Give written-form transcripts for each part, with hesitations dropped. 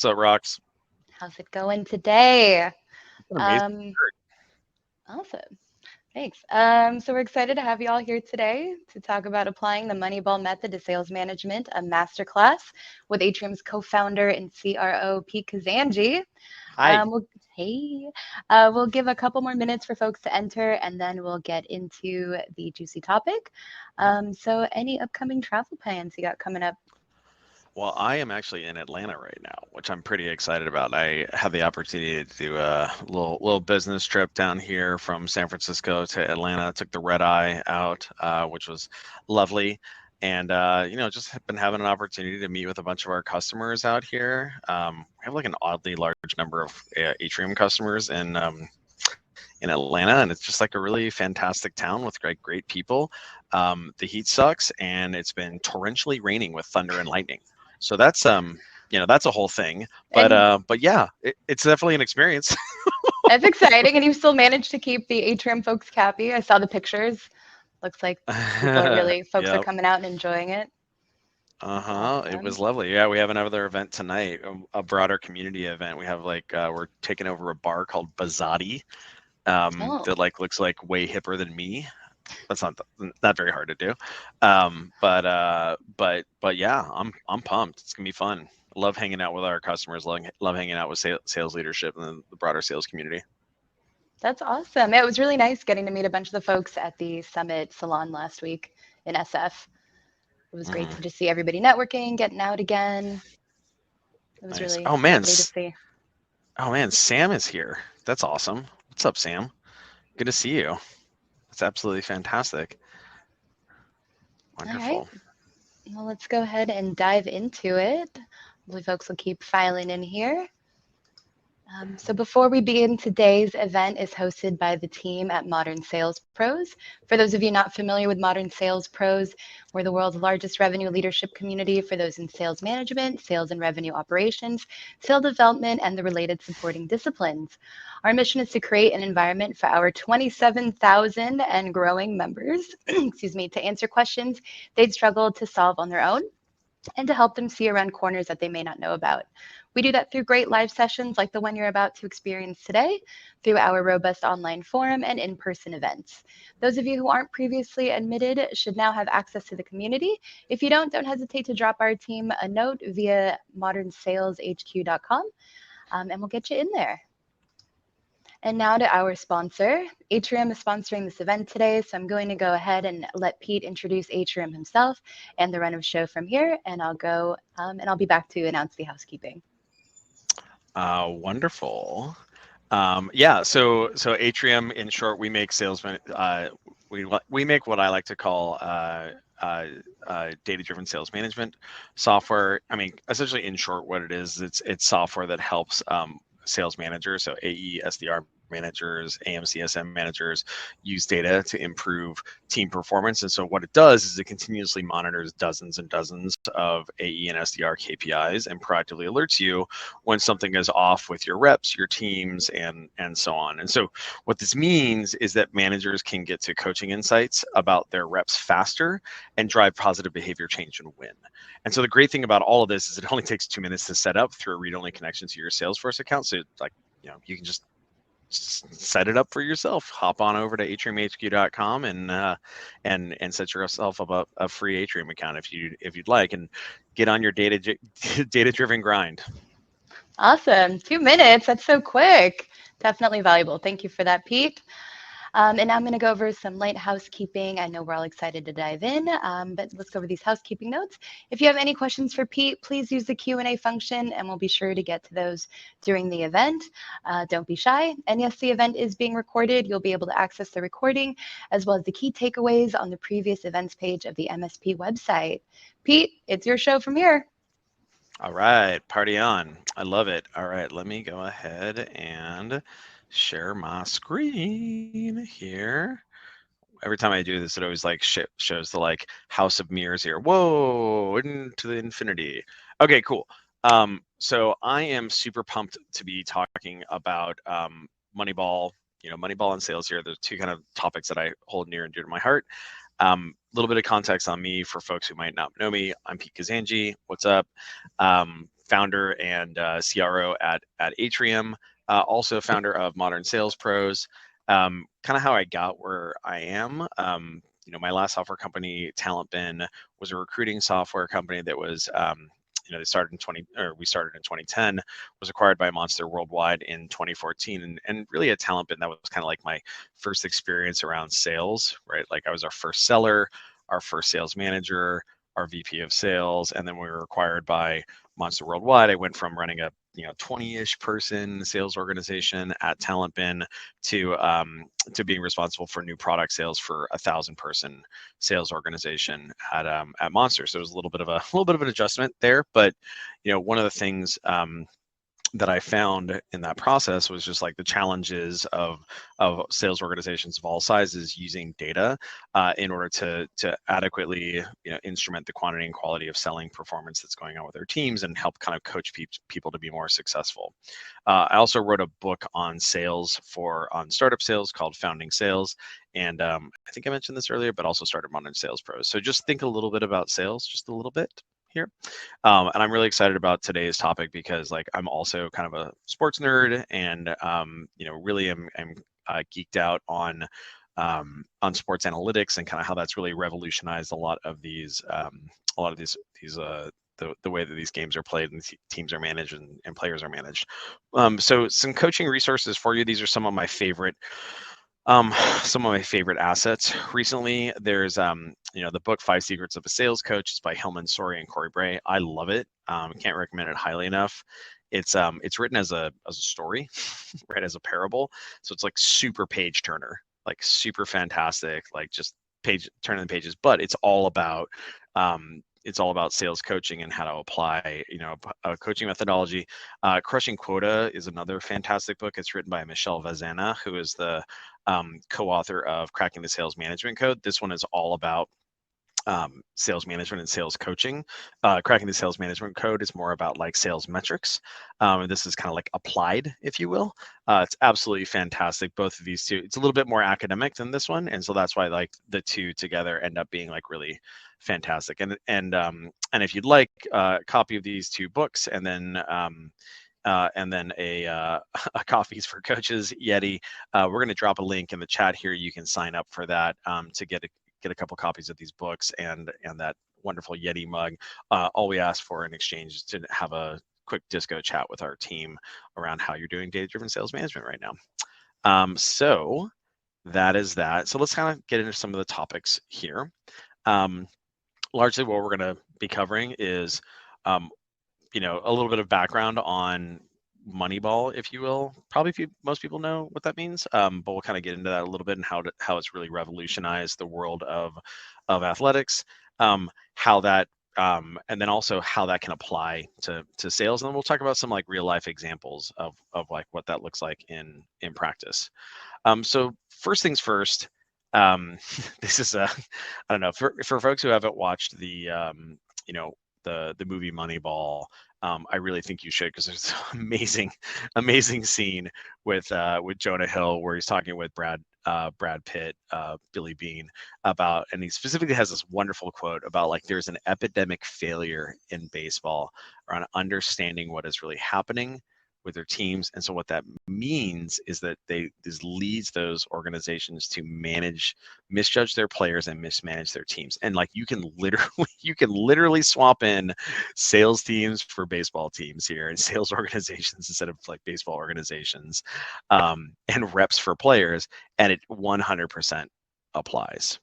up, Rocks? How's it going today? Amazing. Um, awesome. Thanks. So we're excited to have you all here today to talk about applying the Moneyball method to sales management, a masterclass with Atrium's co-founder and CRO, Pete Kazanjy. Hi. We'll, hey, we'll give a couple more minutes for folks to enter, and then we'll get into the juicy topic. So any upcoming travel plans you got coming up? Well, I am actually in Atlanta right now, which I'm pretty excited about. I had the opportunity to do a little business trip down here from San Francisco to Atlanta. Took the red eye out, which was lovely. And just have been having an opportunity to meet with a bunch of our customers out here. We have like an oddly large number of Atrium customers in Atlanta, and it's just like a really fantastic town with great people. The heat sucks, and it's been torrentially raining with thunder and lightning. So that's a whole thing. But And yeah, it's definitely an experience. that's exciting. And you still managed to keep the Atrium folks happy. I saw the pictures. Looks like folks are Yep. coming out and enjoying it. That's Uh-huh. It awesome. was lovely. Yeah, we have another event tonight, a broader community event. We have we're taking over a bar called Bazati, Oh, that looks like way hipper than me. That's not very hard to do. But yeah, I'm pumped. It's gonna be fun. Love hanging out with our customers. Love hanging out with sales leadership and the broader sales community. that's awesome. It was really nice getting to meet a bunch of the folks at the Summit Salon last week in SF. It was great Hmm. to just see everybody networking, getting out again. It was Nice. really lovely to see. Oh man, Sam is here. That's awesome. What's up, Sam? Good to see you. That's absolutely fantastic. All right. Wonderful. Well, let's go ahead and dive into it. Hopefully, folks will keep filing in here. So before we begin, today's event is hosted by the team at Modern Sales Pros. For those of you not familiar with Modern Sales Pros, we're the world's largest revenue leadership community for those in sales management, sales and revenue operations, sales development, and the related supporting disciplines. Our mission is to create an environment for our 27,000 and growing members, excuse me, to answer questions they'd struggle to solve on their own and to help them see around corners that they may not know about. We do that through great live sessions like the one you're about to experience today, through our robust online forum and in-person events. Those of you who aren't previously admitted should now have access to the community. If you don't hesitate to drop our team a note via modernsaleshq.com, and we'll get you in there. And now to our sponsor. Atrium is sponsoring this event today, so I'm going to go ahead and let Pete introduce Atrium himself and the run of show from here, and I'll be back to announce the housekeeping. Wonderful. Yeah, so Atrium, in short, we make salesmen. We make what I like to call data-driven sales management software. I mean, essentially, in short, what it is, it's software that helps sales managers, so AE, SDR managers, AMCSM managers, use data to improve team performance. And so what it does is it continuously monitors dozens and dozens of AE and SDR KPIs and proactively alerts you when something is off with your reps, your teams, and so on. And so what this means is that managers can get to coaching insights about their reps faster and drive positive behavior change and win. And so the great thing about all of this is it only takes 2 minutes to set up through a read-only connection to your Salesforce account. So you can just set it up for yourself. Hop on over to atriumhq.com and set yourself up a free Atrium account if you'd like, and get on your data driven grind. Awesome. 2 minutes. That's so quick. Definitely valuable. Thank you for that, Pete. And now I'm going to go over some light housekeeping. I know we're all excited to dive in, but let's go over these housekeeping notes. If you have any questions for Pete, please use the Q&A function, and we'll be sure to get to those during the event. Don't be shy. And yes, the event is being recorded. You'll be able to access the recording as well as the key takeaways on the previous events page of the MSP website. Pete, it's your show from here. All right, party on. I love it. All right, let me go ahead and share my screen here. Every time I do this, it always shows the house of mirrors here. Whoa, into the infinity. Okay, cool. So I am super pumped to be talking about Moneyball. Moneyball and sales here. There's two kind of topics that I hold near and dear to my heart. A little bit of context on me for folks who might not know me. I'm Pete Kazanjy. What's up? founder and CRO at Atrium, also founder of Modern Sales Pros. Kind of how I got where I am. My last software company, Talent Bin, was a recruiting software company that was, they started we started in 2010, was acquired by Monster Worldwide in 2014, and really at Talent Bin, that was kind of like my first experience around sales, right? Like I was our first seller, our first sales manager, our VP of sales, and then we were acquired by Monster Worldwide. I went from running a 20-ish person sales organization at Talent Bin to being responsible for new product sales for 1,000-person sales organization at Monster. So it was a little bit of an adjustment there, but one of the things that I found in that process was just like the challenges of sales organizations of all sizes using data in order to adequately instrument the quantity and quality of selling performance that's going on with their teams and help kind of coach people to be more successful. I also wrote a book on sales on startup sales called Founding Sales, and I think I mentioned this earlier, but also started Modern Sales Pros. So just think a little bit about sales, just a little bit here. And I'm really excited about today's topic because like I'm also kind of a sports nerd and really am geeked out on sports analytics and kind of how that's really revolutionized a lot of these the way that these games are played and teams are managed and players are managed. So some coaching resources for you. These are some of my favorite assets recently. There's the book 5 Secrets of a Sales Coach. It's by Hillman Sori and Corey Bray. I love it. Can't recommend it highly enough. It's written as a story, right, as a parable. So it's like super page turner, like super fantastic, like just turning the pages. But it's all about sales coaching and how to apply a coaching methodology. Crushing Quota is another fantastic book. It's written by Michelle Vazana, who is the co-author of Cracking the Sales Management Code. This one is all about sales management and sales coaching. Cracking the Sales Management Code is more about like sales metrics. And this is kind of like applied, if you will. It's absolutely fantastic. Both of these two, it's a little bit more academic than this one. And so that's why like the two together end up being like really fantastic. And if you'd like a copy of these two books and then a Coffees for Coaches Yeti, we're going to drop a link in the chat here. You can sign up for that to get a couple copies of these books and that wonderful Yeti mug. All we ask for in exchange is to have a quick disco chat with our team around how you're doing data-driven sales management right now. So that is that. So let's kind of get into some of the topics here. Largely what we're going to be covering is a little bit of background on Moneyball, if you will. Probably most people know what that means, but we'll kind of get into that a little bit and how it's really revolutionized the world of athletics, how that and then also how that can apply to sales. And then we'll talk about some like real life examples of like what that looks like in practice. So first things first, this is I don't know, for folks who haven't watched the the movie Moneyball, I really think you should, because there's an amazing scene with Jonah Hill where he's talking with Brad Pitt, Billy Bean, and he specifically has this wonderful quote about like there's an epidemic failure in baseball around understanding what is really happening with their teams. And so what that means is that this leads those organizations to misjudge their players and mismanage their teams. And like you can literally swap in sales teams for baseball teams here, and sales organizations instead of like baseball organizations, and reps for players, and it 100% applies.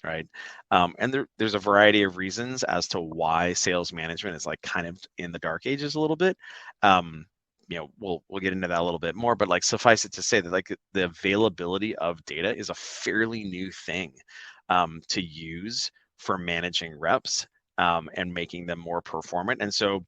Right. And there's a variety of reasons as to why sales management is like kind of in the dark ages a little bit. We'll get into that a little bit more, but like suffice it to say that like the availability of data is a fairly new thing to use for managing reps and making them more performant. And so,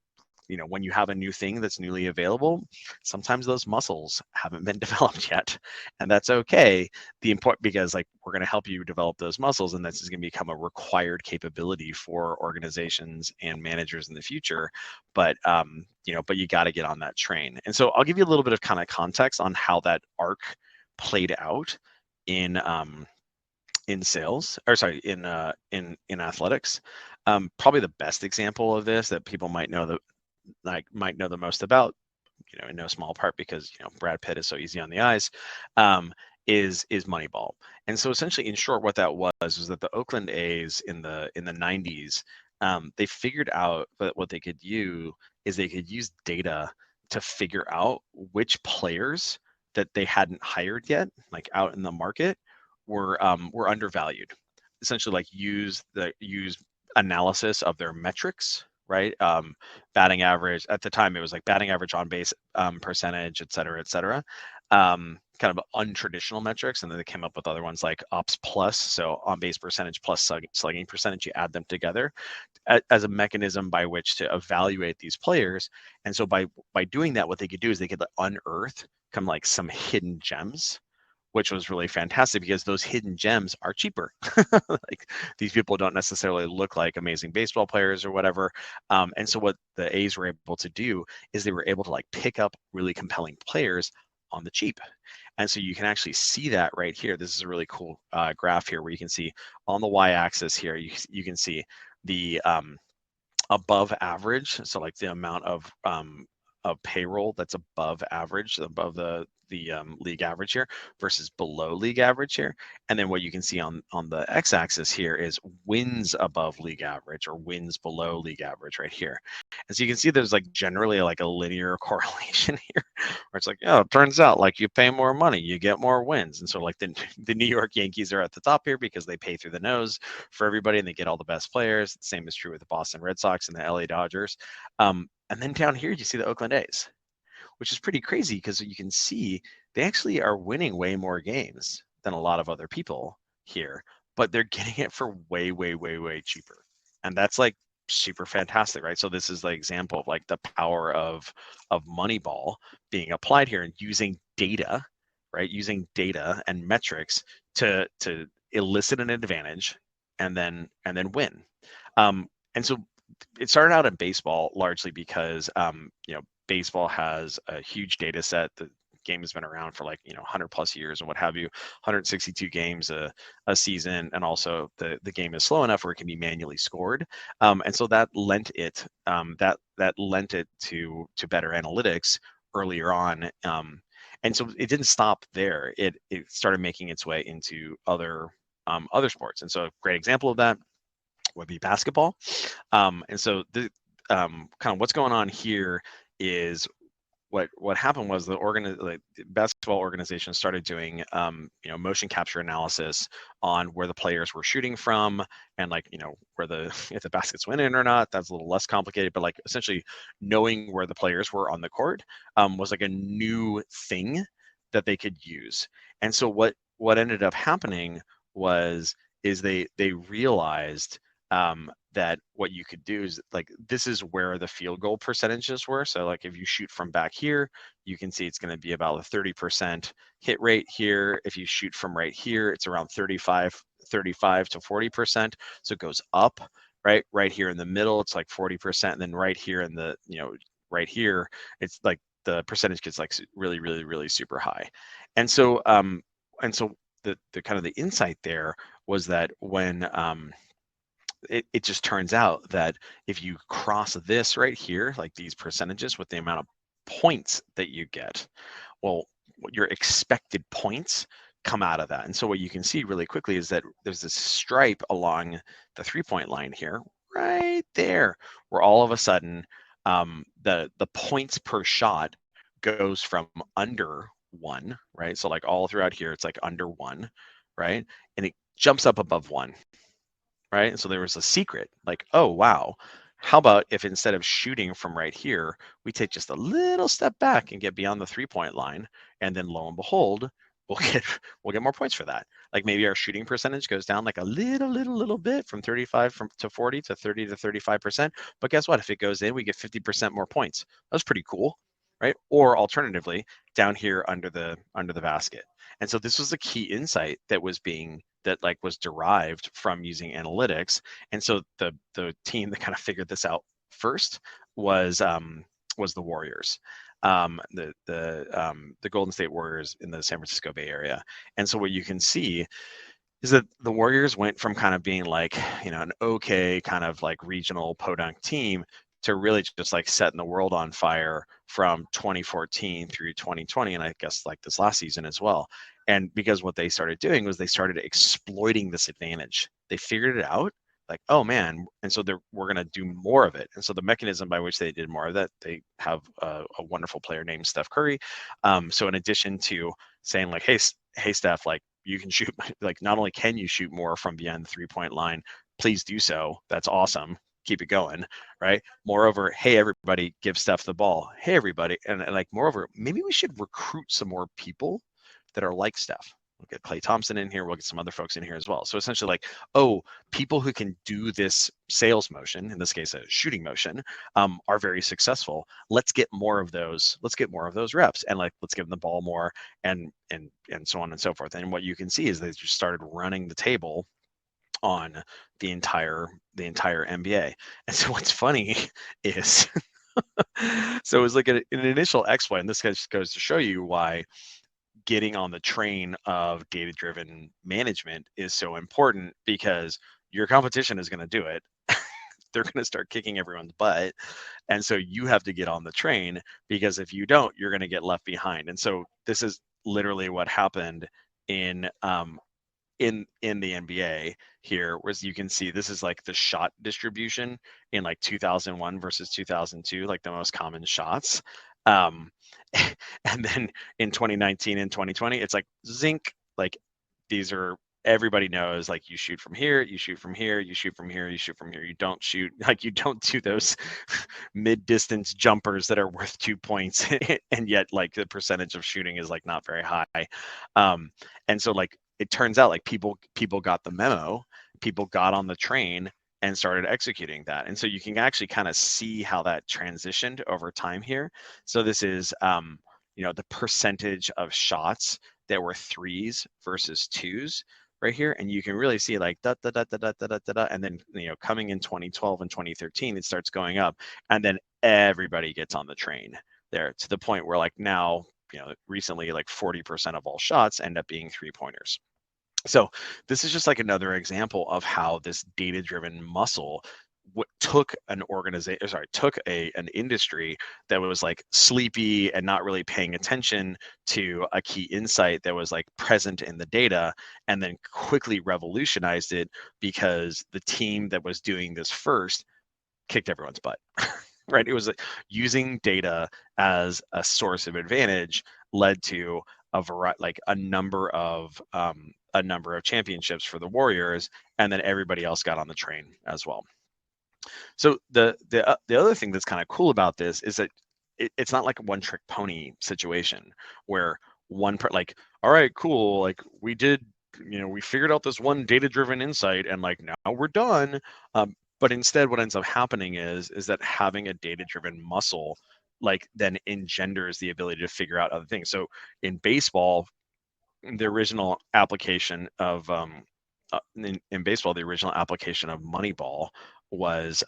when you have a new thing that's newly available, sometimes those muscles haven't been developed yet, and that's okay. Because like we're going to help you develop those muscles, and this is going to become a required capability for organizations and managers in the future. But but you got to get on that train. And so I'll give you a little bit of kind of context on how that arc played out in sales, or sorry, in athletics. Probably the best example of this that people might know might know the most about, in no small part because Brad Pitt is so easy on the eyes, is Moneyball. And so essentially, in short, what that was that the Oakland A's in the 90s, they figured out that what they could do is they could use data to figure out which players that they hadn't hired yet, like out in the market, were undervalued. Essentially, like use analysis of their metrics, right? Batting average at the time, it was like batting average, on base percentage, et cetera, et cetera. Kind of untraditional metrics, and then they came up with other ones like ops plus, so on base percentage plus slugging percentage. You add them together as a mechanism by which to evaluate these players. And so by doing that, what they could do is they could unearth like some hidden gems, which was really fantastic because those hidden gems are cheaper. Like these people don't necessarily look like amazing baseball players or whatever. And so what the A's were able to do is they were able to like pick up really compelling players on the cheap. And so you can actually see that right here. This is a really cool graph here where you can see on the y-axis here, you can see the above average. So like the amount of payroll that's above average, above the league average here versus below league average here. And then what you can see on the x-axis here is wins above league average or wins below league average right here. And so you can see there's like generally like a linear correlation here where it's like, oh, it turns out like you pay more money, you get more wins. And so like the New York Yankees are at the top here because they pay through the nose for everybody and they get all the best players. The same is true with the Boston Red Sox and the LA Dodgers. And then down here, you see the Oakland A's, which is pretty crazy because you can see they actually are winning way more games than a lot of other people here, but they're getting it for way, way, way, way cheaper. And that's like super fantastic, right? So this is the example of like the power of Moneyball being applied here and using data, right? Using data and metrics to elicit an advantage and then win. And so it started out in baseball largely because baseball has a huge data set. The game has been around for 100 plus years and what have you, 162 games a season, and also the game is slow enough where it can be manually scored, and so that lent it to better analytics earlier on, and so it didn't stop there. It started making its way into other sports, and so a great example of that would be basketball. And so the kind of what's going on here is what happened was the basketball organization started doing motion capture analysis on where the players were shooting from and where if the baskets went in or not. That's a little less complicated, but like essentially knowing where the players were on the court was like a new thing that they could use. And so what ended up happening is they realized that what you could do is like this is where the field goal percentages were. So like if you shoot from back here, you can see it's going to be about a 30% hit rate here. If you shoot from right here, it's around 35 to 40%. So it goes up, right here in the middle, it's like 40%. And then right here in the, right here, it's like the percentage gets like really, really, really super high. And so the kind of the insight there was that when it just turns out that if you cross this right here, like these percentages with the amount of points that you get, well, your expected points come out of that. And so what you can see really quickly is that there's this stripe along the 3-point line here, right there, where all of a sudden the points per shot goes from under 1, right? So like all throughout here, it's like under 1, right? And it jumps up above 1. Right? And so there was a secret, like, oh, wow, how about if instead of shooting from right here, we take just a little step back and get beyond the 3-point line, and then lo and behold, we'll get more points for that. Like maybe our shooting percentage goes down like a little bit from 35 to 40 to 30 to 35%. But guess what? If it goes in, we get 50% more points. That's pretty cool, right? Or alternatively, down here under the basket. And so this was the key insight that was derived from using analytics. And so the team that kind of figured this out first was the Warriors, the Golden State Warriors in the San Francisco Bay Area. And so what you can see is that the Warriors went from kind of being like, an okay kind of like regional podunk team to really just like setting the world on fire from 2014 through 2020, and I guess like this last season as well. And because what they started doing was they started exploiting this advantage. They figured it out, like, oh man, and so we're going to do more of it. And so the mechanism by which they did more of that, they have a wonderful player named Steph Curry. So in addition to saying like, hey Steph, like you can shoot, like not only can you shoot more from beyond the 3-point line, please do so. That's awesome. Keep it going, right? Moreover, hey everybody, give Steph the ball. Hey everybody, and like moreover, maybe we should recruit some more people that are like Steph. We'll get Klay Thompson in here. We'll get some other folks in here as well. So essentially, like, oh, people who can do this sales motion, in this case, a shooting motion, are very successful. Let's get more of those. Let's get more of those reps, and like, let's give them the ball more, and so on and so forth. And what you can see is they just started running the table on the entire NBA. And so what's funny is, so it was like an initial exploit, and this goes to show you why getting on the train of data-driven management is so important, because your competition is going to do it. They're going to start kicking everyone's butt. And so you have to get on the train, because if you don't, you're going to get left behind. And so this is literally what happened in the NBA here, whereas you can see this is like the shot distribution in like 2001 versus 2002, like the most common shots. And then in 2019 and 2020, it's like zinc, like these are, everybody knows, like you shoot from here, you shoot from here, you shoot from here, you shoot from here. You don't shoot, like you don't do those mid-distance jumpers that are worth 2 points, and yet like the percentage of shooting is like not very high. And so like it turns out like people got the memo, people got on the train and started executing that. And so you can actually kind of see how that transitioned over time here. So this is, the percentage of shots that were threes versus twos right here. And you can really see like da da da da da da da da. And then, coming in 2012 and 2013, it starts going up. And then everybody gets on the train there, to the point where like now, recently like 40% of all shots end up being 3-pointers. So this is just like another example of how this data-driven muscle took an industry that was like sleepy and not really paying attention to a key insight that was like present in the data, and then quickly revolutionized it, because the team that was doing this first kicked everyone's butt. Right? It was like using data as a source of advantage led to a number of championships for the Warriors, and then everybody else got on the train as well. So the other thing that's kind of cool about this is that it's not like a one-trick pony situation where like, all right, cool, like we did, we figured out this one data-driven insight, and like now we're done. But instead, what ends up happening is that having a data-driven muscle like then engenders the ability to figure out other things. So in baseball, the original application of in baseball, the original application of Moneyball was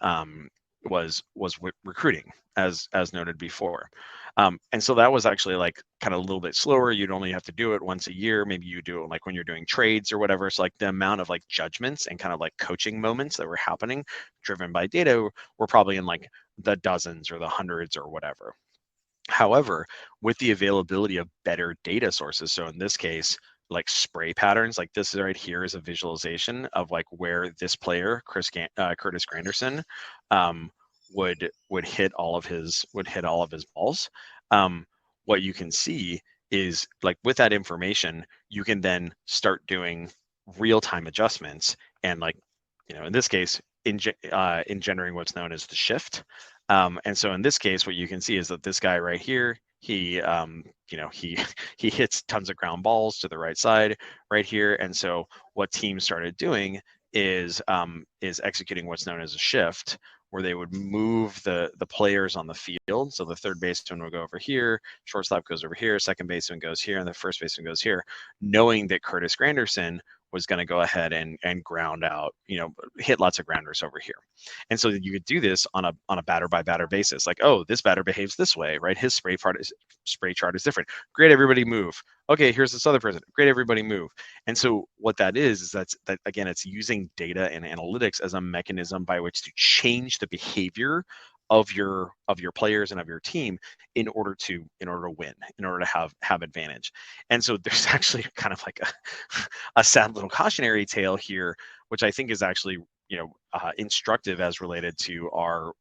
recruiting, as noted before. And so that was actually like kind of a little bit slower. You'd only have to do it once a year. Maybe you do it like when you're doing trades or whatever. So like the amount of like judgments and kind of like coaching moments that were happening driven by data were probably in like the dozens or the hundreds or whatever. However, with the availability of better data sources, so in this case, like spray patterns, like this right here is a visualization of like where this player, Curtis Granderson, would hit all of his balls. What you can see is like with that information, you can then start doing real-time adjustments, and like, in this case, engendering what's known as the shift. And so in this case, what you can see is that this guy right here, he hits tons of ground balls to the right side right here. And so what teams started doing is executing what's known as a shift, where they would move the players on the field. So the third baseman would go over here, shortstop goes over here, second baseman goes here, and the first baseman goes here, knowing that Curtis Granderson was going to go ahead and ground out, hit lots of grounders over here. And so you could do this on a batter by batter basis. Like, oh, this batter behaves this way, right? His spray chart is different. Great, everybody move. Okay, here's this other person. Great, everybody move. And so what that is that again, it's using data and analytics as a mechanism by which to change the behavior of your players and of your team in order to win, in order to have advantage. And so there's actually kind of like a sad little cautionary tale here, which I think is actually instructive as related to our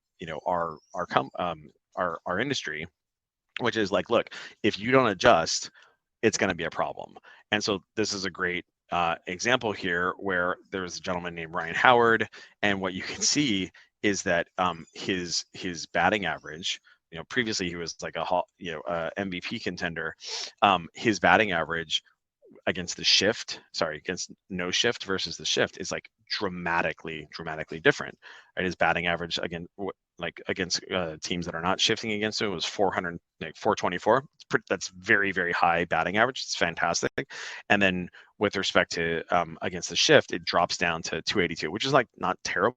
our industry, which is like, look, if you don't adjust, it's going to be a problem. And so this is a great example here where there's a gentleman named Ryan Howard, and what you can see is that his batting average, previously he was like a MVP contender. His batting average against against no shift versus the shift is like dramatically different. Right, his batting average again, like against teams that are not shifting against him, was 424. That's very high batting average. It's fantastic. And then with respect to against the shift, it drops down to 282, which is like not terrible,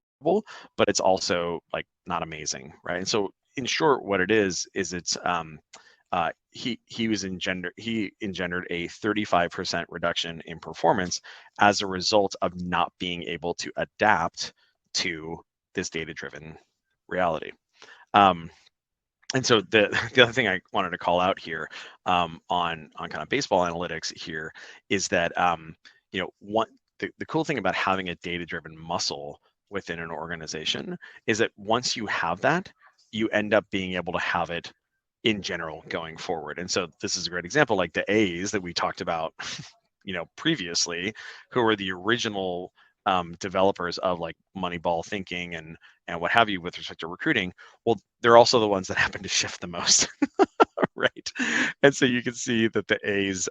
but it's also like not amazing, right? And so in short, what it is it's he engendered a 35% reduction in performance as a result of not being able to adapt to this data-driven reality. And so the other thing I wanted to call out here on kind of baseball analytics here is that the cool thing about having a data-driven muscle within an organization is that once you have that, you end up being able to have it in general going forward. And so this is a great example, like the A's that we talked about previously, who were the original developers of like Moneyball thinking and what have you with respect to recruiting. Well, they're also the ones that happen to shift the most. Right. And so you can see that the A's,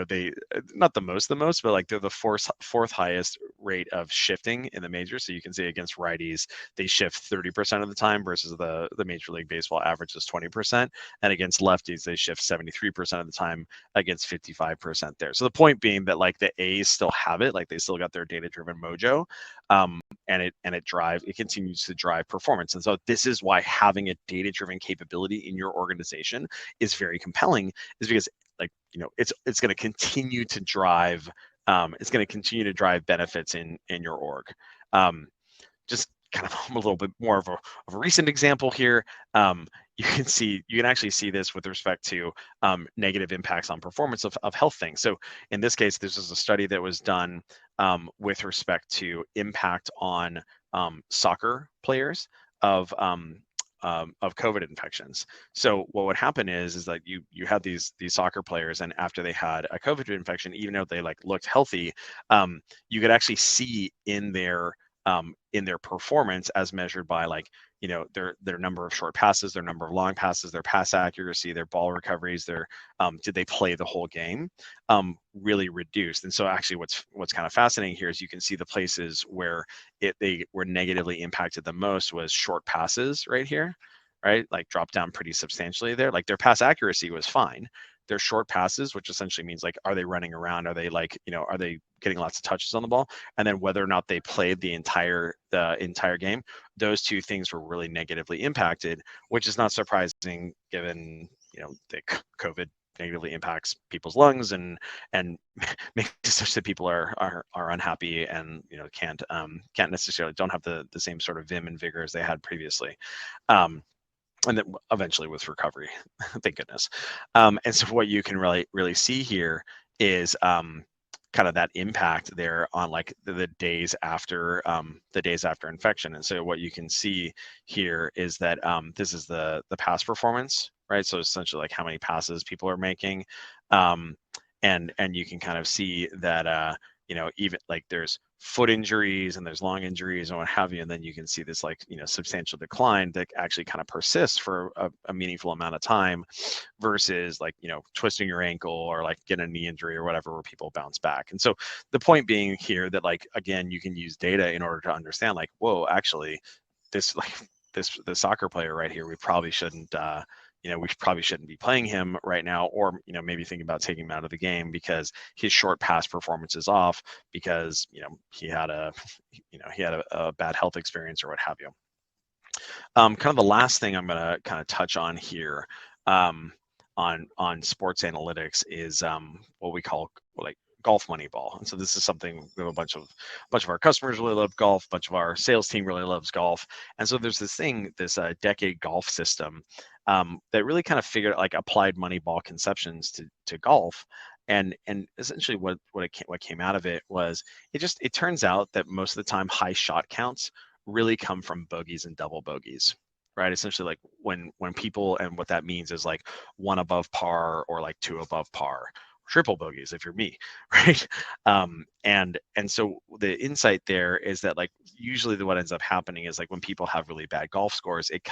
they not the most, but like they're the fourth highest rate of shifting in the majors. So you can see against righties, they shift 30% of the time versus the Major League Baseball average is 20%. And against lefties, they shift 73% of the time against 55% there. So the point being that like the A's still have it, like they still got their data-driven mojo. And it continues to drive performance. And so this is why having a data-driven capability in your organization is very compelling, is because it's going to continue to drive benefits in your org. Just kind of a little bit more of a recent example here. You can actually see this with respect to negative impacts on performance of health things. So in this case, this is a study that was done with respect to impact on soccer players of COVID infections. So what would happen is that you had these soccer players, and after they had a COVID infection, even though they like looked healthy, you could actually see in their performance as measured by like their number of short passes, their number of long passes, their pass accuracy, their ball recoveries, their did they play the whole game, really reduced. And so actually what's kind of fascinating here is you can see the places where they were negatively impacted the most was short passes right here, right? Like dropped down pretty substantially there. Like their pass accuracy was fine. Their short passes, which essentially means like, are they running around? Are they like, are they getting lots of touches on the ball? And then whether or not they played the entire game, those two things were really negatively impacted, which is not surprising given, the COVID negatively impacts people's lungs and makes it such that people are unhappy and can't necessarily don't have the same sort of vim and vigor as they had previously. And then eventually with recovery, thank goodness. And so what you can really see here is kind of that impact there on like the days after infection. And so what you can see here is that this is the pass performance, right? So essentially like how many passes people are making, and you can kind of see that even like there's foot injuries and there's long injuries and what have you, and then you can see this like substantial decline that actually kind of persists for a meaningful amount of time versus like twisting your ankle or like getting a knee injury or whatever where people bounce back. And so the point being here that like again you can use data in order to understand like, whoa, actually this the soccer player right here, we probably shouldn't be playing him right now, or maybe think about taking him out of the game because his short pass performance is off because he had a bad health experience or what have you. Kind of the last thing I'm going to kind of touch on here on sports analytics is what we call like golf Moneyball. And so this is something we have a bunch of our customers really love golf, a bunch of our sales team really loves golf. And so there's this thing, this decade golf system that really kind of figured like applied Moneyball conceptions to golf. And essentially what came out of it was it turns out that most of the time high shot counts really come from bogeys and double bogeys, right? Essentially, like when people, and what that means is like one above par or like two above par, triple bogeys if you're me, right? And so the insight there is that like usually what ends up happening is like when people have really bad golf scores, it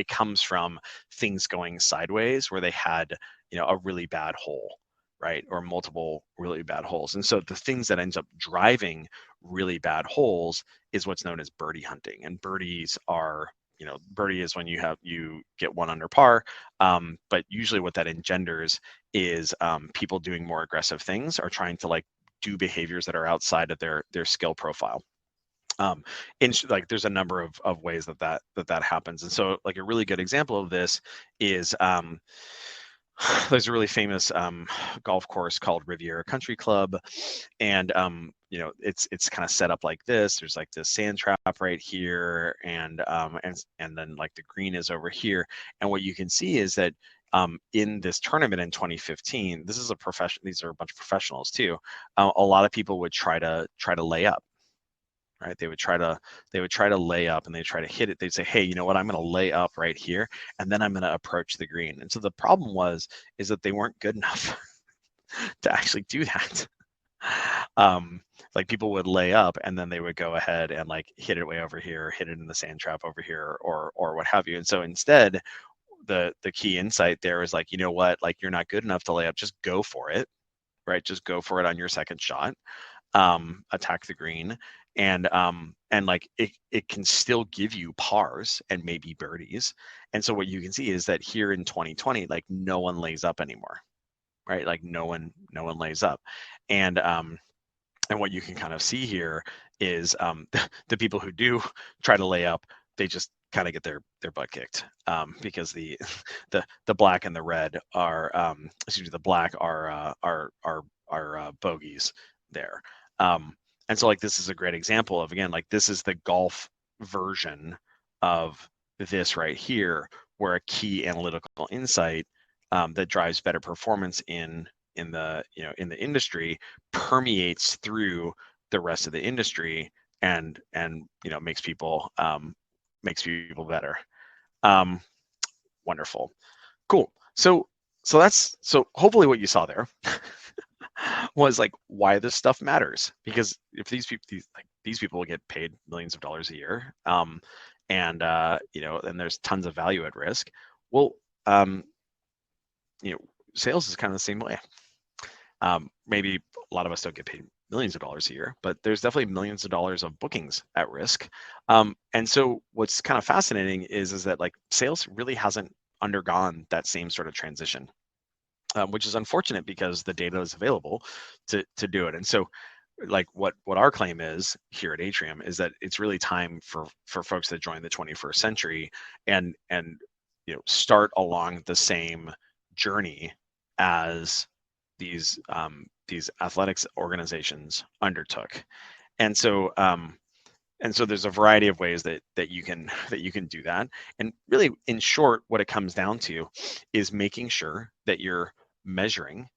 comes from things going sideways where they had a really bad hole, right? Or multiple really bad holes. And so the things that ends up driving really bad holes is what's known as birdie hunting. And birdies are, birdie is when you get one under par. But usually what that engenders is people doing more aggressive things or trying to like do behaviors that are outside of their skill profile. Like there's a number of ways that happens. And so like a really good example of this is there's a really famous golf course called Riviera Country Club, and it's kind of set up like this. There's like this sand trap right here, and then like the green is over here. And what you can see is that in this tournament in 2015, this is these are a bunch of professionals too. A lot of people would try to lay up. Right, they would try to lay up, and they try to hit it. They'd say, hey, you know what, I'm going to lay up right here, and then I'm going to approach the green. And so the problem is that they weren't good enough to actually do that. Like people would lay up, and then they would go ahead and like hit it way over here, hit it in the sand trap over here, or what have you. And so instead, the key insight there is like, you know what, like you're not good enough to lay up, just go for it, right? Just go for it on your second shot. Attack the green, and like it can still give you pars and maybe birdies. And so what you can see is that here in 2020, like no one lays up anymore, right? Like no one lays up. And what you can kind of see here is the people who do try to lay up, they just kind of get their butt kicked, because the black and the red are the black are bogeys there. And so like this is a great example of, again, like this is the golf version of this right here, where a key analytical insight that drives better performance in the industry permeates through the rest of the industry, and makes people better. Wonderful, cool. So hopefully what you saw there was like why this stuff matters, because if these people will get paid millions of dollars a year, and there's tons of value at risk. Well, sales is kind of the same way. Maybe a lot of us don't get paid millions of dollars a year, but there's definitely millions of dollars of bookings at risk. And so what's kind of fascinating is that like sales really hasn't undergone that same sort of transition, which is unfortunate because the data is available to do it. And so like what our claim is here at Atrium is that it's really time for folks that join the 21st century and start along the same journey as these athletics organizations undertook. And so there's a variety of ways that you can do that. And really, in short, what it comes down to is making sure that you're measuring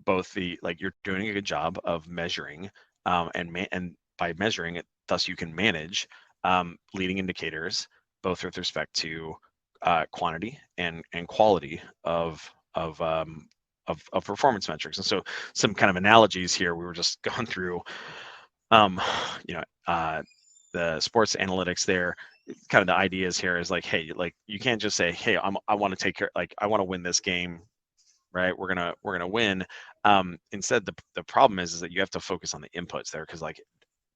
both you're doing a good job of measuring, and by measuring it, thus you can manage leading indicators, both with respect to quantity and quality of performance metrics. And so some kind of analogies here, we were just going through the sports analytics there. Kind of the ideas here is like, hey, like you can't just say, hey, I want to take care, like I want to win this game, right? We're gonna win. Instead, the problem is that you have to focus on the inputs there, because like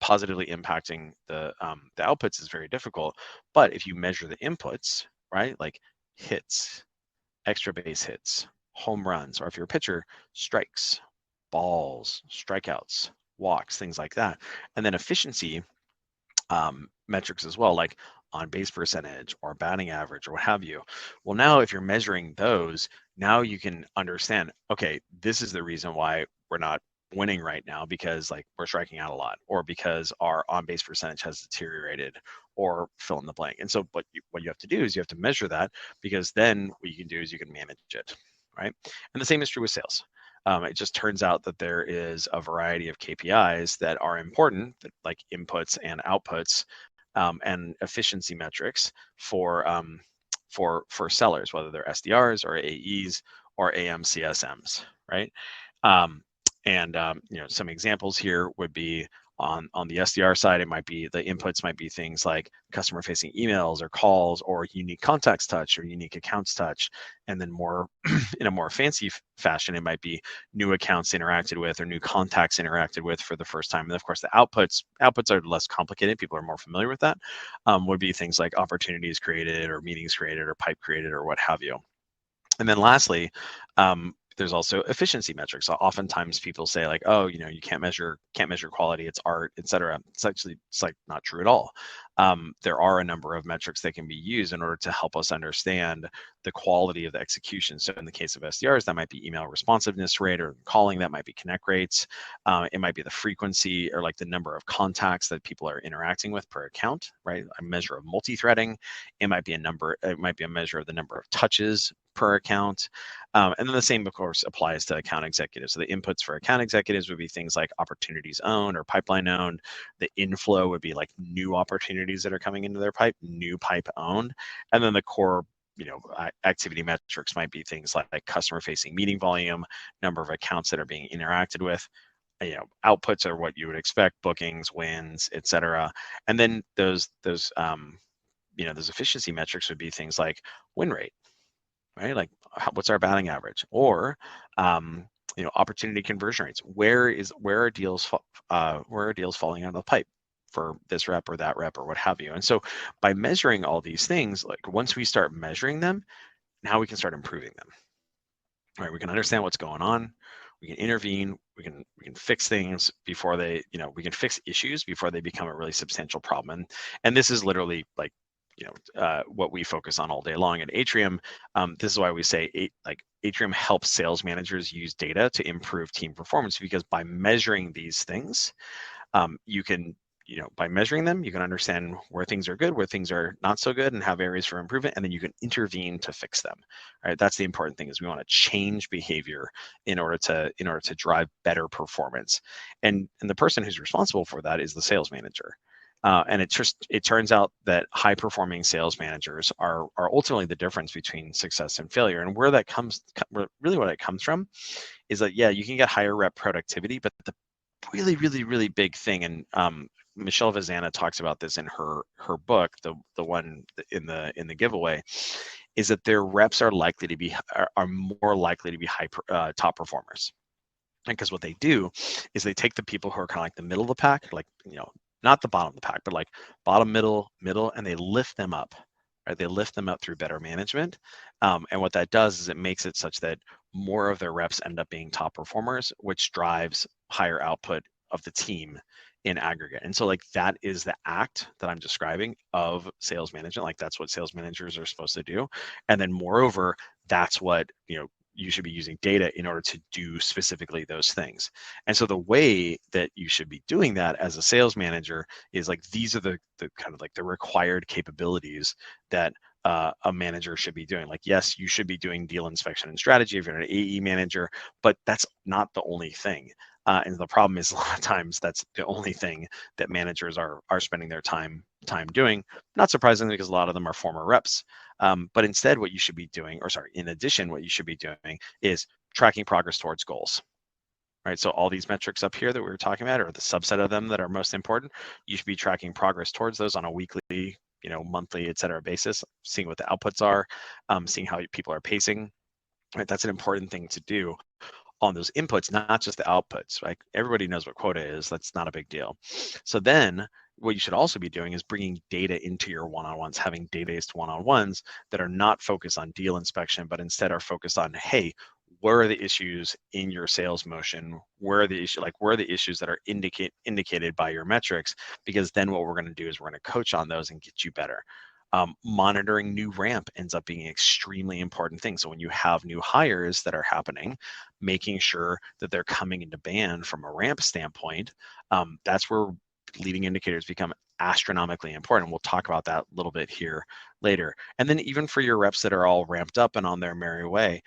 positively impacting the outputs is very difficult. But if you measure the inputs, right, like hits, extra base hits, home runs, or if you're a pitcher, strikes, balls, strikeouts, walks, things like that, and then efficiency metrics as well, like on base percentage or batting average or what have you. Well, now if you're measuring those, now you can understand, okay, this is the reason why we're not winning right now because like we're striking out a lot, or because our on base percentage has deteriorated, or fill in the blank. And so what you have to do is you have to measure that, because then what you can do is you can manage it, right? And the same is true with sales. It just turns out that there is a variety of KPIs that are important, like inputs and outputs, and efficiency metrics for sellers, whether they're SDRs or AEs or AMCSMs, right? Um, and some examples here would be on the SDR side, it might be the inputs might be things like customer facing emails or calls, or unique contacts touch or unique accounts touch. And then more in a more fancy fashion, it might be new accounts interacted with or new contacts interacted with for the first time. And of course, the outputs are less complicated. People are more familiar with that. Would be things like opportunities created or meetings created or pipe created or what have you. And then lastly, there's also efficiency metrics. So oftentimes people say like, oh, you can't measure quality, it's art, etc. It's like not true at all. There are a number of metrics that can be used in order to help us understand the quality of the execution. So in the case of SDRs, that might be email responsiveness rate, or calling, that might be connect rates. It might be the frequency, or like the number of contacts that people are interacting with per account, right? A measure of multi-threading. It might be a measure of the number of touches per account. And then the same, of course, applies to account executives. So the inputs for account executives would be things like opportunities owned or pipeline owned. The inflow would be like new opportunities that are coming into their pipe, new pipe owned. And then the core activity metrics might be things like customer facing meeting volume, number of accounts that are being interacted with. Outputs are what you would expect: bookings, wins, etc. And then those efficiency metrics would be things like win rate, right? Like what's our batting average, or opportunity conversion rates. Where are deals falling out of the pipe for this rep or that rep or what have you? And so by measuring all these things, like once we start measuring them, now we can start improving them. Right? We can understand what's going on. We can intervene. We can fix things before they, we can fix issues before they become a really substantial problem. And this is literally like what we focus on all day long at Atrium. This is why we say Atrium helps sales managers use data to improve team performance, because by measuring these things, you can by measuring them, you can understand where things are good, where things are not so good, and have areas for improvement, and then you can intervene to fix them. Right? That's the important thing, is we want to change behavior in order to drive better performance. And the person who's responsible for that is the sales manager. And it turns out that high performing sales managers are ultimately the difference between success and failure. And where that comes, really what it comes from, is that, yeah, you can get higher rep productivity, but the really, really, really big thing, and Michelle Vazana talks about this in her book, the one in the giveaway, is that their reps are more likely to be top performers. Because what they do is they take the people who are kind of like the middle of the pack, like not the bottom of the pack, but like bottom, middle, and they lift them up. Right? They lift them up through better management. And what that does is it makes it such that more of their reps end up being top performers, which drives higher output of the team in aggregate. And so like that is the act that I'm describing of sales management. Like that's what sales managers are supposed to do. And then moreover, that's what, you should be using data in order to do specifically those things. And so the way that you should be doing that as a sales manager is like, these are the kind of like the required capabilities that a manager should be doing. Like, yes, you should be doing deal inspection and strategy if you're an AE manager, but that's not the only thing. And the problem is a lot of times that's the only thing that managers are spending their time doing. Not surprisingly, because a lot of them are former reps. But instead, what you should be doing, in addition, what you should be doing is tracking progress towards goals. Right. So all these metrics up here that we were talking about, or the subset of them that are most important, you should be tracking progress towards those on a weekly, monthly, et cetera, basis, seeing what the outputs are, seeing how people are pacing. Right. That's an important thing to do on those inputs, not just the outputs. Right? Everybody knows what quota is. That's not a big deal. So then what you should also be doing is bringing data into your one-on-ones, having data-based one-on-ones that are not focused on deal inspection, but instead are focused on, hey, where are the issues in your sales motion? Where are the issues that are indicated by your metrics? Because then what we're going to do is we're going to coach on those and get you better. Monitoring new ramp ends up being an extremely important thing. So when you have new hires that are happening, making sure that they're coming into band from a ramp standpoint, that's where leading indicators become astronomically important. We'll talk about that a little bit here later. And then even for your reps that are all ramped up and on their merry way,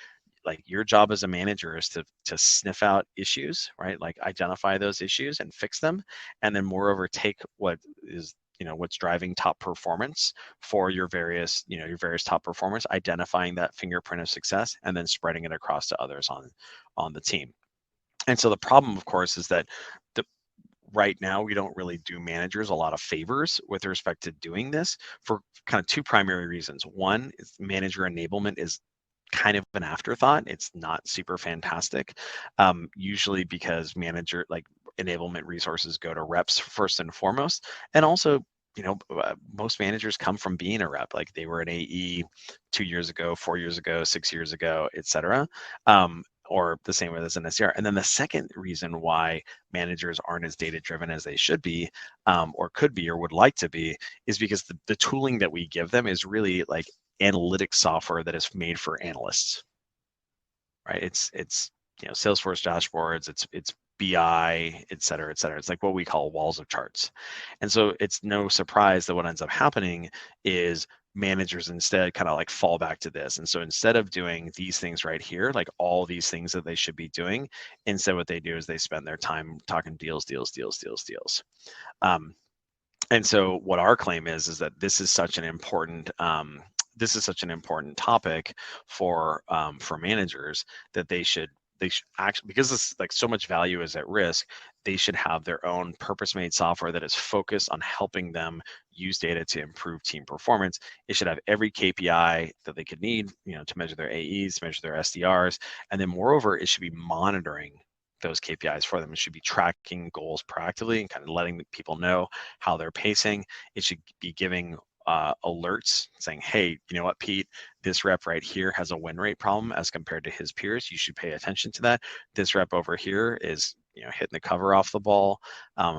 like your job as a manager is to sniff out issues, right? Like identify those issues and fix them, and then moreover take what is what's driving top performance for your various top performers, identifying that fingerprint of success and then spreading it across to others on the team. And so the problem, of course, is that the right now we don't really do managers a lot of favors with respect to doing this for kind of two primary reasons. One is manager enablement is kind of an afterthought. It's not super fantastic, usually because manager like enablement resources go to reps first and foremost, and also most managers come from being a rep. Like they were an AE 2 years ago, 4 years ago, 6 years ago, etc. Or the same way as an SDR. And then the second reason why managers aren't as data driven as they should be, or could be, or would like to be, is because the tooling that we give them is really like analytics software that is made for analysts, right? It's Salesforce dashboards, it's BI, et cetera, et cetera. It's like what we call walls of charts. And so it's no surprise that what ends up happening is managers instead kind of like fall back to this. And so instead of doing these things right here, like all these things that they should be doing, instead what they do is they spend their time talking deals, deals, deals, deals, deals. And so what our claim is that this is such an important topic for managers that they should actually, because this like so much value is at risk, they should have their own purpose-made software that is focused on helping them use data to improve team performance. It should have every KPI that they could need, to measure their AEs, measure their SDRs, and then moreover, it should be monitoring those KPIs for them. It should be tracking goals proactively and kind of letting people know how they're pacing. It should be giving alerts saying, hey, you know what, Pete, this rep right here has a win rate problem as compared to his peers. You should pay attention to that. This rep over here is hitting the cover off the ball,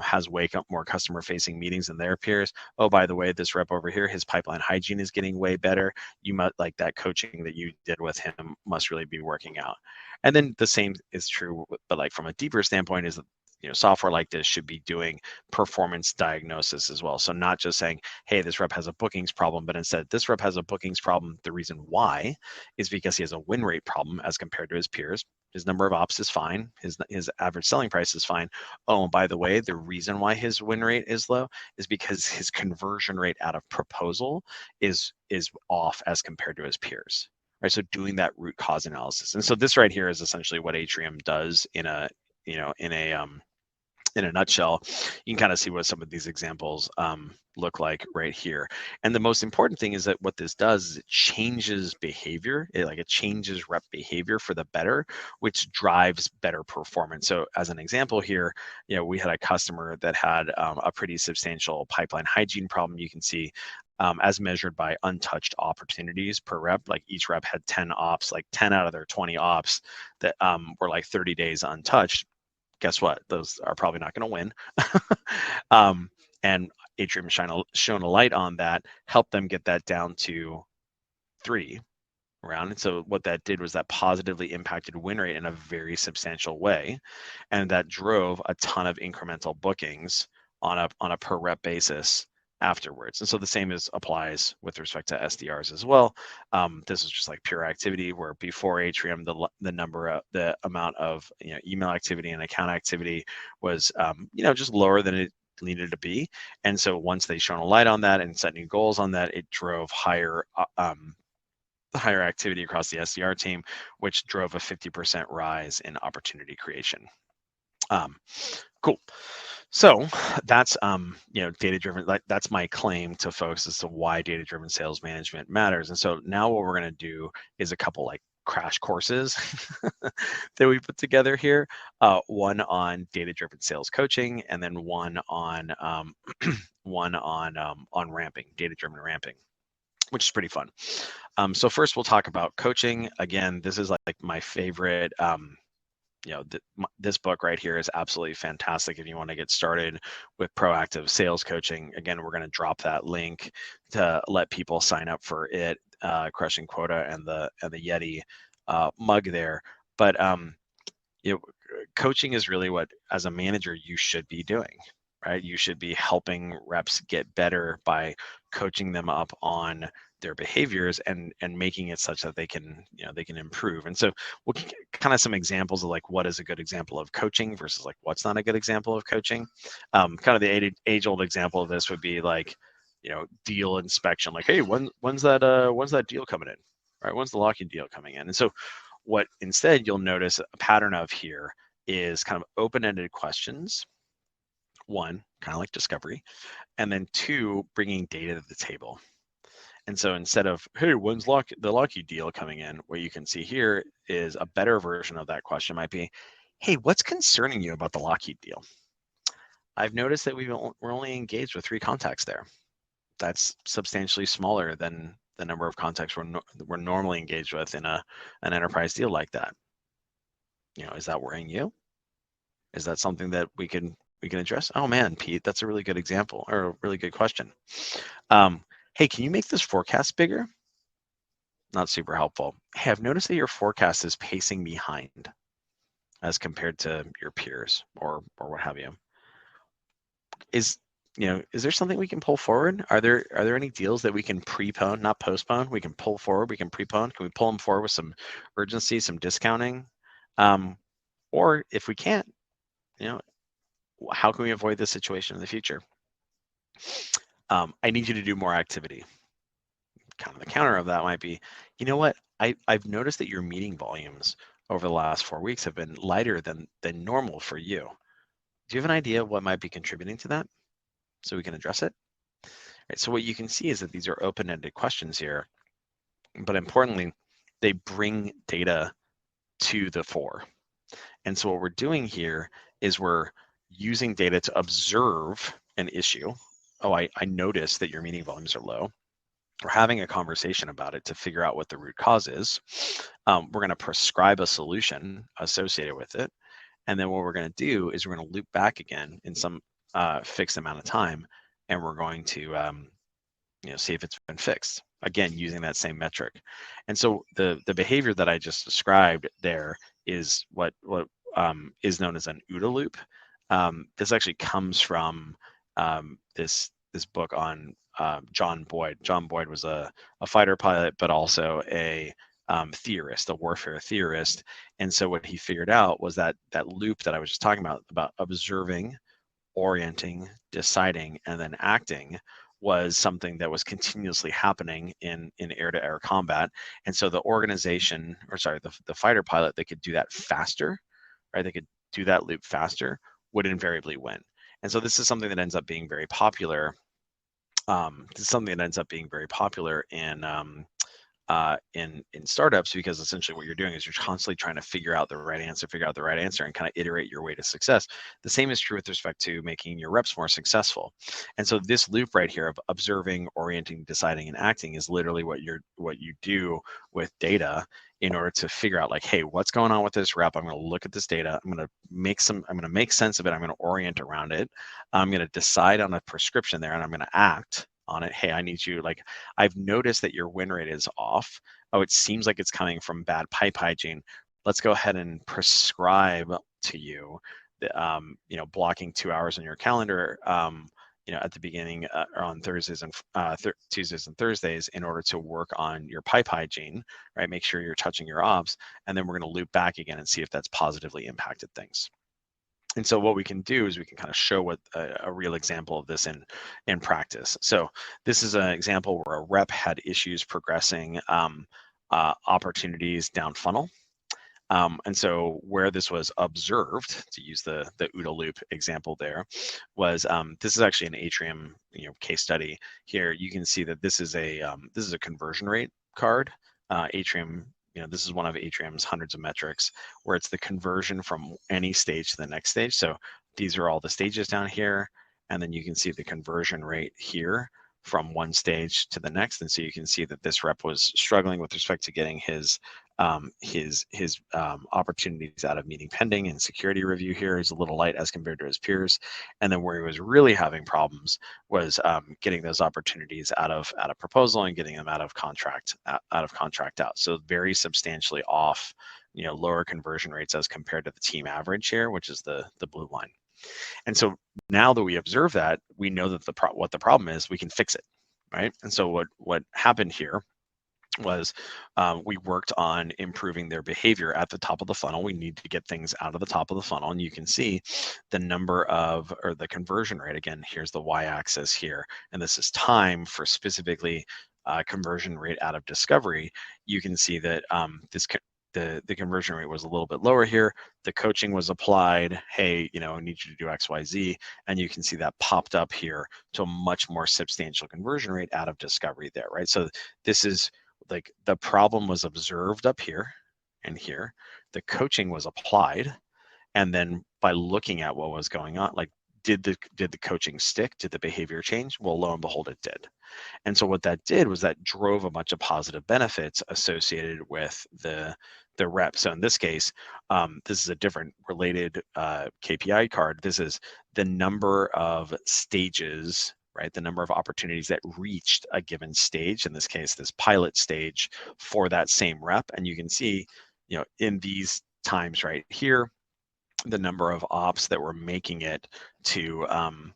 has wake up more customer facing meetings than their peers. Oh, by the way, this rep over here, his pipeline hygiene is getting way better. You might like that coaching that you did with him must really be working out. And then the same is true, but like from a deeper standpoint is software like this should be doing performance diagnosis as well. So not just saying, hey, this rep has a bookings problem, but instead this rep has a bookings problem. The reason why is because he has a win rate problem as compared to his peers. His number of ops is fine. His average selling price is fine. Oh, and by the way, the reason why his win rate is low is because his conversion rate out of proposal is off as compared to his peers. Right. So doing that root cause analysis. And so this right here is essentially what Atrium does in a nutshell. You can kind of see what some of these examples look like right here. And the most important thing is that what this does is it changes behavior. It changes rep behavior for the better, which drives better performance. So as an example here, we had a customer that had a pretty substantial pipeline hygiene problem. You can see as measured by untouched opportunities per rep, like each rep had 10 ops, like 10 out of their 20 ops that were like 30 days untouched. Guess what? Those are probably not going to win. And Atrium shone a light on that, helped them get that down to 3 around. And so what that did was that positively impacted win rate in a very substantial way. And that drove a ton of incremental bookings on a per rep basis afterwards. And so the same applies with respect to SDRs as well. This is just like pure activity, where before Atrium, the amount of email activity and account activity was just lower than it needed to be. And so once they shone a light on that and set new goals on that, it drove higher activity across the SDR team, which drove a 50% rise in opportunity creation. Cool. So that's data driven. Like that's my claim to folks as to why data driven sales management matters. And so now what we're going to do is a couple like crash courses that we put together here. One on data driven sales coaching, and then one on ramping, data driven ramping, which is pretty fun. So first we'll talk about coaching. Again, this is like my favorite this book right here is absolutely fantastic if you want to get started with proactive sales coaching. Again, we're going to drop that link to let people sign up for it, Crushing Quota and the Yeti mug there. But coaching is really what, as a manager, you should be doing, right? You should be helping reps get better by coaching them up on their behaviors and making it such that they can improve. And so we'll kind of some examples of like what is a good example of coaching versus like what's not a good example of coaching. Kind of the age-old example of this would be like, deal inspection. Like, hey, when's that deal coming in? Right? When's the locking deal coming in? And so what instead you'll notice a pattern of here is kind of open-ended questions. One, kind of like discovery, and then two, bringing data to the table. And so instead of, hey, when's the Lockheed deal coming in, what you can see here is a better version of that question might be, hey, what's concerning you about the Lockheed deal? I've noticed that we're only engaged with 3 contacts there. That's substantially smaller than the number of contacts we're normally engaged with in an enterprise deal like that. Is that worrying you? Is that something that we can address? Oh man, Pete, that's a really good example or a really good question. Hey, can you make this forecast bigger? Not super helpful. Hey, I've noticed that your forecast is pacing behind as compared to your peers or what have you. Is there something we can pull forward? Are there any deals that we can prepone, not postpone? We can pull forward, we can prepone. Can we pull them forward with some urgency, some discounting? Or if we can't, how can we avoid this situation in the future? I need you to do more activity. Kind of the counter of that might be, you know what? I've noticed that your meeting volumes over the last 4 weeks have been lighter than normal for you. Do you have an idea of what might be contributing to that? So we can address it. Right, so what you can see is that these are open-ended questions here, but importantly, they bring data to the fore. And so what we're doing here is we're using data to observe an issue. Oh, I noticed that your meeting volumes are low. We're having a conversation about it to figure out what the root cause is. We're going to prescribe a solution associated with it. And then what we're going to do is we're going to loop back again in some fixed amount of time, and we're going to see if it's been fixed. Again, using that same metric. And so the behavior that I just described there is what is known as an OODA loop. This actually comes from this book on John Boyd. John Boyd was a fighter pilot, but also a theorist, a warfare theorist. And so what he figured out was that loop that I was just talking about observing, orienting, deciding, and then acting was something that was continuously happening in air-to-air combat. And so the organization, or sorry, the fighter pilot that could do that faster, right? They could do that loop faster, would invariably win. And so this is something that ends up being very popular. This is something that ends up being very popular in startups, because essentially what you're doing is you're constantly trying to figure out the right answer, and kind of iterate your way to success. The same is true with respect to making your reps more successful. And so this loop right here of observing, orienting, deciding, and acting is literally what you do with data in order to figure out, like, hey, what's going on with this rep? I'm going to look at this data. I'm going to make sense of it. I'm going to orient around it. I'm going to decide on a prescription there, and I'm going to act on it. Hey, I need you, like, I've noticed that your win rate is off. Oh, it seems like it's coming from bad pipe hygiene. Let's go ahead and prescribe to you, blocking 2 hours on your calendar, at the beginning or on Thursdays and Tuesdays and Thursdays, in order to work on your pipe hygiene, right? Make sure you're touching your ops, and then we're going to loop back again and see if that's positively impacted things. And so what we can do is we can kind of show what a real example of this in practice. So this is an example where a rep had issues progressing opportunities down funnel. And so where this was observed, to use the OODA loop example there, was this is actually an Atrium case study. Here you can see that this is a conversion rate card. Atrium, this is one of Atrium's hundreds of metrics, where it's the conversion from any stage to the next stage. So these are all the stages down here, and then you can see the conversion rate here from one stage to the next. And so you can see that this rep was struggling with respect to getting his his opportunities out of meeting pending and security review here is a little light as compared to his peers. And then where he was really having problems was getting those opportunities out of proposal and getting them out of contract out. So very substantially off, lower conversion rates as compared to the team average here, which is the blue line. And so now that we observe that, we know that what the problem is, we can fix it, right? And so what happened here was we worked on improving their behavior at the top of the funnel. We need to get things out of the top of the funnel, and you can see the the conversion rate. Again, here's the y-axis here, and this is time for specifically conversion rate out of discovery. You can see that the conversion rate was a little bit lower here. The coaching was applied. Hey, I need you to do X, Y, Z. And you can see that popped up here to a much more substantial conversion rate out of discovery there, right? So this is like the problem was observed up here and here. The coaching was applied. And then by looking at what was going on, like, did the coaching stick? Did the behavior change? Well, lo and behold, it did. And so what that did was that drove a bunch of positive benefits associated with the rep. So in this case, this is a different related KPI card. This is the number of stages, right? The number of opportunities that reached a given stage, in this case, this pilot stage for that same rep. And you can see, in these times right here, the number of ops that were making it to, on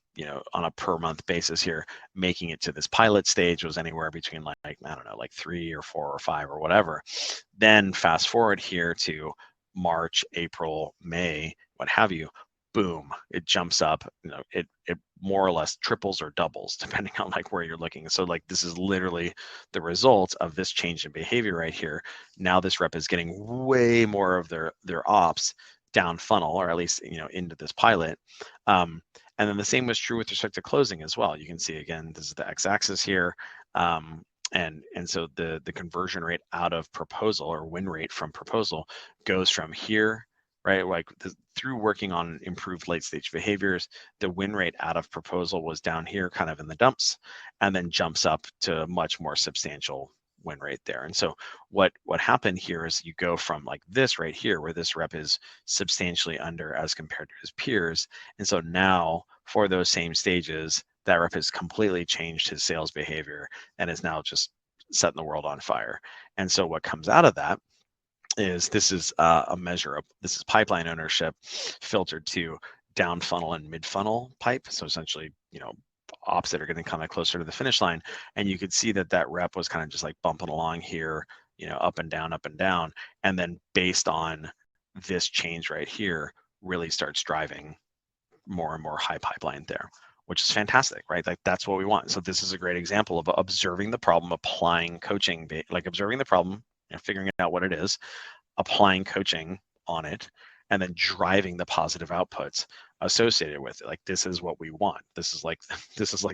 a per month basis here, making it to this pilot stage was anywhere between like, I don't know, like 3 or 4 or 5 or whatever. Then fast forward here to March, April, May, what have you, boom, it jumps up, it more or less triples or doubles depending on like where you're looking. So like this is literally the result of this change in behavior right here. Now this rep is getting way more of their ops down funnel, or at least into this pilot. And then the same was true with respect to closing as well. You can see again, this is the x-axis here, and so the conversion rate out of proposal, or win rate from proposal, goes from here, right? Like through working on improved late stage behaviors, the win rate out of proposal was down here, kind of in the dumps, and then jumps up to a much more substantial win rate there. And so what happened here is you go from like this right here, where this rep is substantially under as compared to his peers. And so now for those same stages, that rep has completely changed his sales behavior and is now just setting the world on fire. And so what comes out of that is this is a measure of, this is pipeline ownership filtered to down funnel and mid funnel pipe. So essentially, ops that are getting kind of closer to the finish line. And you could see that rep was kind of just like bumping along here, up and down. And then based on this change right here, really starts driving more and more high pipeline there, which is fantastic, right? Like that's what we want. So this is a great example of observing the problem, applying coaching, like observing the problem, figuring out what it is, applying coaching on it, and then driving the positive outputs associated with it. Like this is what we want. This is like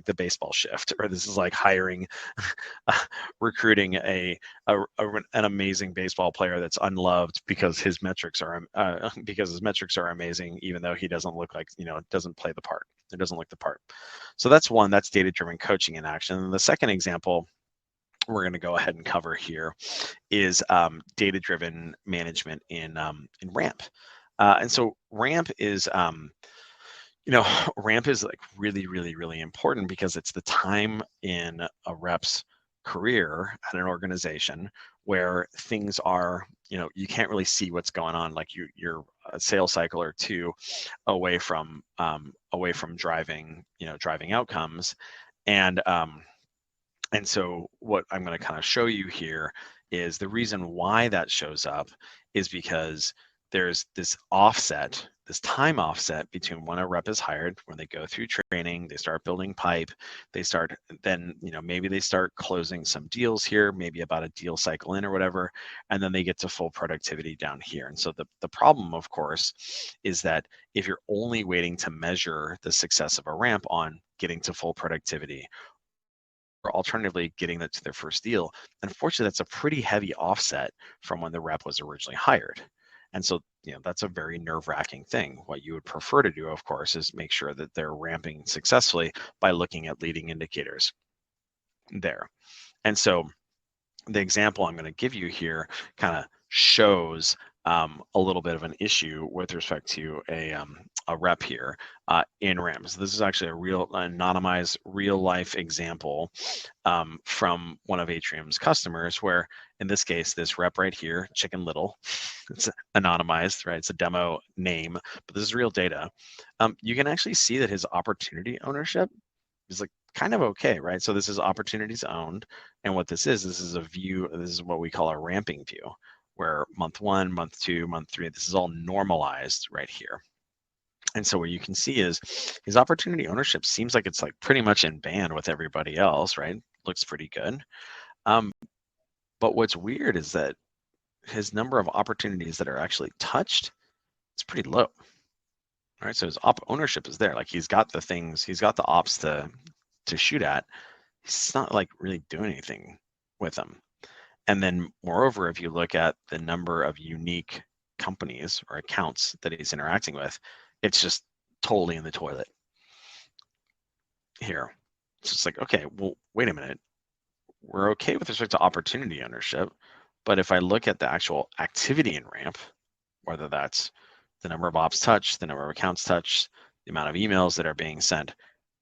the baseball shift, or this is like hiring, recruiting an amazing baseball player that's unloved because his metrics are amazing, even though he doesn't look like, doesn't play the part. It doesn't look the part. So that's one. That's data-driven coaching in action. And the second example we're going to go ahead and cover here is data-driven management in RAMP. And so RAMP is, RAMP is like really, really, really important because it's the time in a rep's career at an organization where things are, you can't really see what's going on. Like you're a sales cycle or two away from driving outcomes. And so what I'm going to kind of show you here is the reason why that shows up is because there's this offset, this time offset between when a rep is hired, when they go through training, they start building pipe, maybe they start closing some deals here, maybe about a deal cycle in or whatever, and then they get to full productivity down here. And so the problem, of course, is that if you're only waiting to measure the success of a ramp on getting to full productivity, or alternatively getting that to their first deal, unfortunately, that's a pretty heavy offset from when the rep was originally hired. And so, that's a very nerve-wracking thing. What you would prefer to do, of course, is make sure that they're ramping successfully by looking at leading indicators there. And so the example I'm going to give you here kind of shows a little bit of an issue with respect to a rep here in RAM. So this is actually a real anonymized real life example from one of Atrium's customers, where in this case, this rep right here, Chicken Little, it's anonymized, right? It's a demo name, but this is real data. You can actually see that his opportunity ownership is like kind of okay, right? So this is opportunities owned. And what this is a view, this is what we call a ramping view, where month 1, month 2, month 3, this is all normalized right here. And so what you can see is his opportunity ownership seems like it's like pretty much in band with everybody else, right? Looks pretty good. But what's weird is that his number of opportunities that are actually touched is pretty low. All right, so his ownership is there. Like he's got the things, he's got the ops to shoot at. He's not like really doing anything with them. And then moreover, if you look at the number of unique companies or accounts that he's interacting with, it's just totally in the toilet here. It's just like, okay, well, wait a minute. We're okay with respect to opportunity ownership, but if I look at the actual activity in ramp, whether that's the number of ops touched, the number of accounts touched, the amount of emails that are being sent,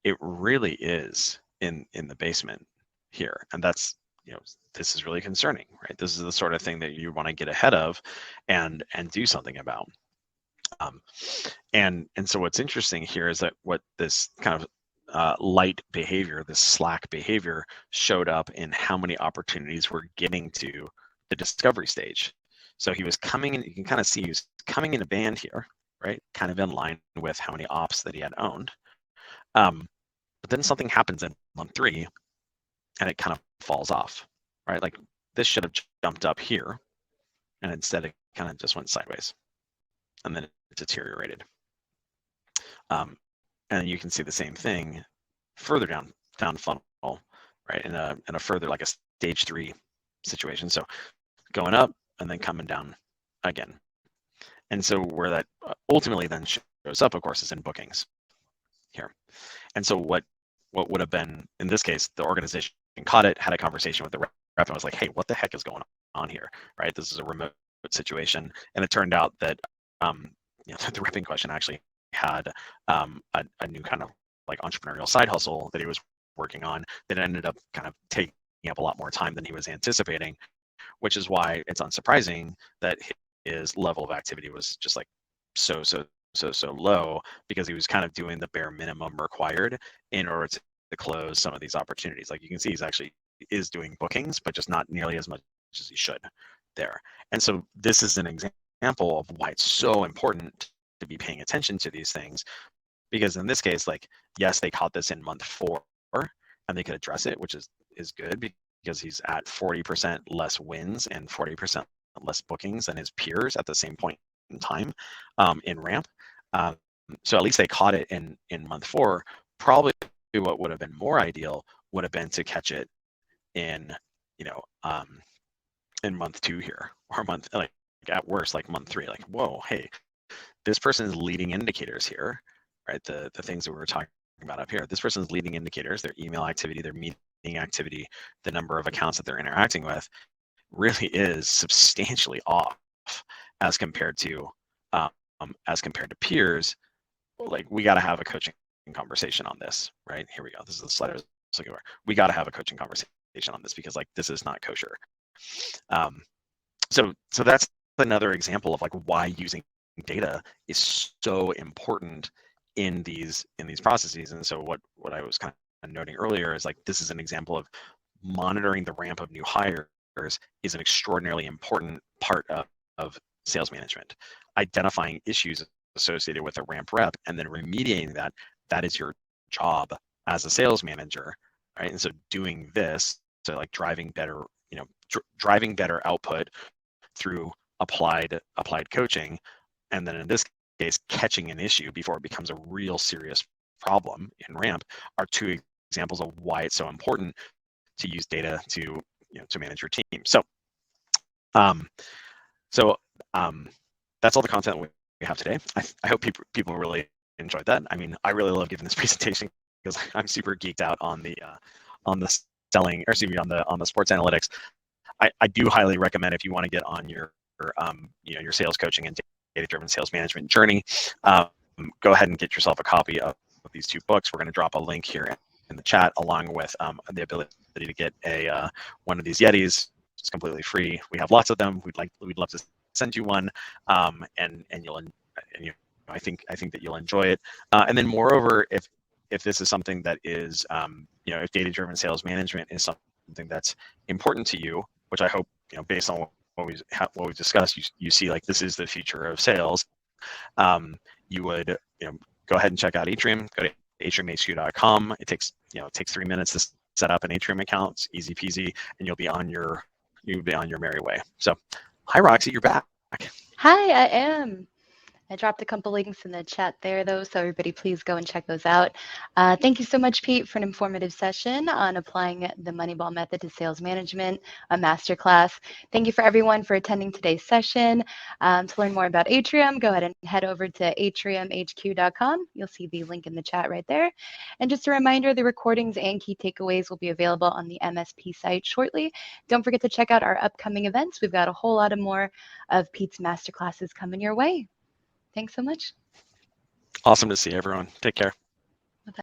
it really is in the basement here. And that's, this is really concerning, right? This is the sort of thing that you want to get ahead of and do something about. And so what's interesting here is that what this kind of light behavior, this slack behavior, showed up in how many opportunities we're getting to the discovery stage. So he was coming in, you can kind of see he was coming in a band here, right? Kind of in line with how many ops that he had owned. But then something happens in month 3 and it kind of falls off, right? Like this should have jumped up here and instead it kind of just went sideways and then it deteriorated. And you can see the same thing further down funnel, right? In a further like a stage 3 situation. So going up and then coming down again. And so where that ultimately then shows up, of course, is in bookings here. And so what would have been, in this case, the organization caught it, had a conversation with the rep, and was like, hey, what the heck is going on here, right? This is a remote situation. And it turned out that the rep in question actually had a new kind of like entrepreneurial side hustle that he was working on that ended up kind of taking up a lot more time than he was anticipating, which is why it's unsurprising that his level of activity was just like so low, because he was kind of doing the bare minimum required in order to close some of these opportunities. Like you can see he's actually is doing bookings, but just not nearly as much as he should there. And so this is an example of why it's so important to be paying attention to these things, because in this case, like, yes, they caught this in month 4 and they could address it, which is good, because he's at 40% less wins and 40% less bookings than his peers at the same point in time in ramp. So at least they caught it in month 4. Probably what would have been more ideal would have been to catch it in in month 2 here, or month, like at worst, like month 3. Like, whoa, hey, this person's leading indicators here, right? The things that we were talking about up here. This person's leading indicators, their email activity, their meeting activity, the number of accounts that they're interacting with, really is substantially off as compared to peers. Like, we got to have a coaching conversation on this, right? Here we go. This is the slide I was looking for. We got to have a coaching conversation on this, because like this is not kosher. So that's another example of like why using data is so important in these processes. And so what I was kind of noting earlier is like, this is an example of monitoring the ramp of new hires is an extraordinarily important part of sales management. Identifying issues associated with a ramp rep and then remediating that is your job as a sales manager, right? And so doing this, so like driving better output through applied coaching, and then in this case catching an issue before it becomes a real serious problem in ramp, are 2 examples of why it's so important to use data to manage your team. So that's all the content we have today. I hope people really enjoyed that. I mean, I really love giving this presentation because I'm super geeked out on the selling, or excuse me, on the sports analytics. I do highly recommend, if you want to get on your your sales coaching and data-driven sales management journey, go ahead and get yourself a copy of these 2 books. We're going to drop a link here in the chat, along with the ability to get one of these Yetis. It's completely free. We have lots of them. We'd love to send you one, and I think that you'll enjoy it. And then moreover, if this is something that is if data-driven sales management is something that's important to you, which I hope based on what we've discussed, you see like this is the future of sales. You would go ahead and check out Atrium. Go to atriumhq.com. It takes 3 minutes to set up an Atrium account. It's easy peasy, and you'll be on your merry way. So, hi Roxy, you're back. Hi, I am. I dropped a couple links in the chat there, though, so everybody please go and check those out. Thank you so much, Pete, for an informative session on applying the Moneyball method to sales management, a masterclass. Thank you for everyone for attending today's session. To learn more about Atrium, go ahead and head over to atriumhq.com. You'll see the link in the chat right there. And just a reminder, the recordings and key takeaways will be available on the MSP site shortly. Don't forget to check out our upcoming events. We've got a whole lot of more of Pete's masterclasses coming your way. Thanks so much. Awesome to see everyone. Take care.